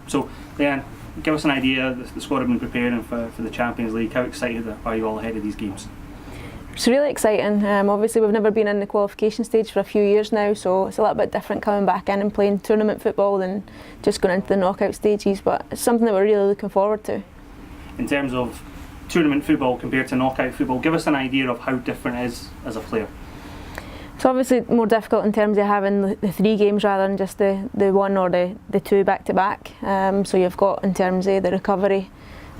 So, Leanne, give us an idea. The squad have been preparing for the Champions League. How excited are you all ahead of these games? It's really exciting. Obviously we've never been in the qualification stage for a few years now, so it's a little bit different coming back in and playing tournament football than just going into the knockout stages, but it's something that we're really looking forward to. In terms of tournament football compared to knockout football, give us an idea of how different it is as a player. It's obviously more difficult in terms of having the 3 games rather than just the 1 or the 2 back to back. So you've got, in terms of the recovery,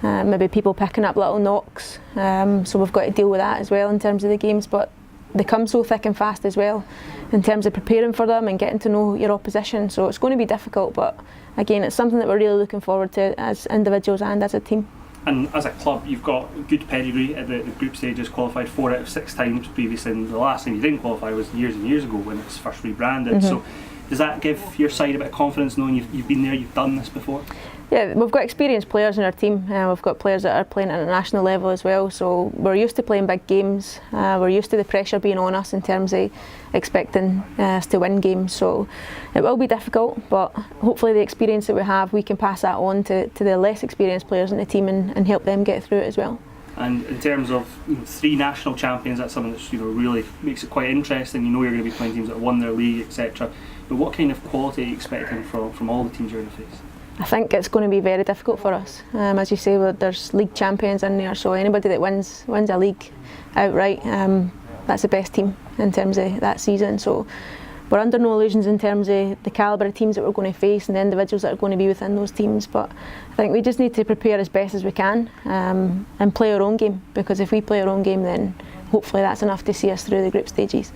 maybe people picking up little knocks, so we've got to deal with that as well in terms of the games, but they come so thick and fast as well in terms of preparing for them and getting to know your opposition, so it's going to be difficult, but again it's something that we're really looking forward to as individuals and as a team. And as a club, you've got good pedigree at the group stages, qualified 4 out of 6 times previously, and the last time you didn't qualify was years and years ago when it was first rebranded. So does that give your side a bit of confidence knowing you've been there, you've done this before? Yeah, we've got experienced players in our team. We've got players that are playing at a national level as well, so we're used to playing big games. We're used to the pressure being on us in terms of expecting us to win games, so it will be difficult, but hopefully the experience that we have, we can pass that on to the less experienced players in the team and help them get through it as well. And in terms of 3 national champions, that's something that's really makes it quite interesting. You know you're going to be playing teams that won their league, etc. But what kind of quality are you expecting from all the teams you're going to face? I think it's going to be very difficult for us. As you say, there's league champions in there, so anybody that wins a league outright, that's the best team in terms of that season. So we're under no illusions in terms of the calibre of teams that we're going to face and the individuals that are going to be within those teams, but I think we just need to prepare as best as we can and play our own game, because if we play our own game then hopefully that's enough to see us through the group stages.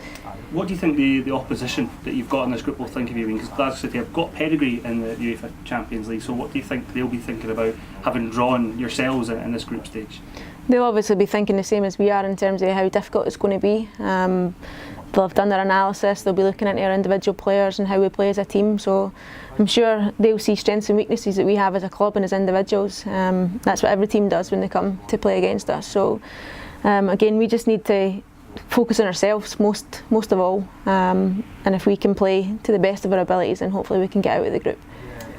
What do you think the opposition that you've got in this group will think of you? Because Glasgow City have got pedigree in the UEFA Champions League, so what do you think they'll be thinking about having drawn yourselves in this group stage? They'll obviously be thinking the same as we are in terms of how difficult it's going to be. They'll have done their analysis, they'll be looking into our individual players and how we play as a team, so I'm sure they'll see strengths and weaknesses that we have as a club and as individuals. That's what every team does when they come to play against us, so again we just need to focus on ourselves most of all, and if we can play to the best of our abilities then hopefully we can get out of the group.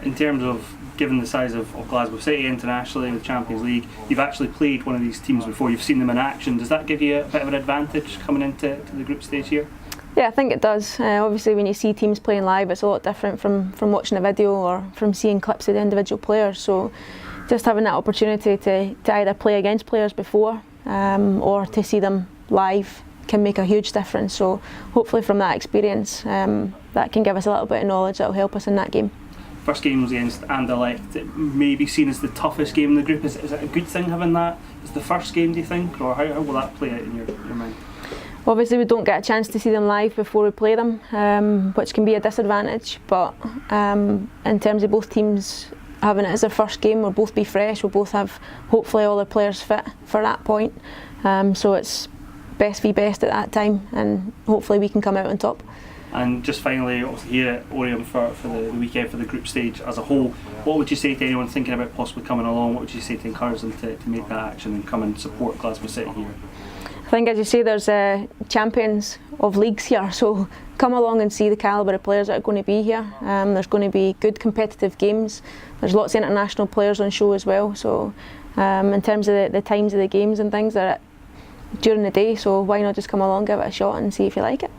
In terms of, given the size of Glasgow City internationally with the Champions League, you've actually played one of these teams before, you've seen them in action. Does that give you a bit of an advantage coming into the group stage here? Yeah, I think it does. Obviously when you see teams playing live it's a lot different from watching a video or from seeing clips of the individual players, so just having that opportunity to either play against players before or to see them live can make a huge difference, so hopefully from that experience that can give us a little bit of knowledge that will help us in that game. First game was against Anderlecht. It may be seen as the toughest game in the group. Is it a good thing having that as the first game, do you think, or how will that play out in your mind? Obviously we don't get a chance to see them live before we play them, which can be a disadvantage, but in terms of both teams having it as their first game, we'll both be fresh, we'll both have hopefully all the players fit for that point, so it's best v best at that time and hopefully we can come out on top. And just finally, obviously here at Oriam for the weekend, for the group stage as a whole, what would you say to anyone thinking about possibly coming along? What would you say to encourage them to make that action and come and support Glasgow City here? I think, as you say, there's champions of leagues here, so come along and see the calibre of players that are going to be here. There's going to be good competitive games. There's lots of international players on show as well, so in terms of the times of the games and things, they're during the day, so why not just come along, give it a shot and see if you like it.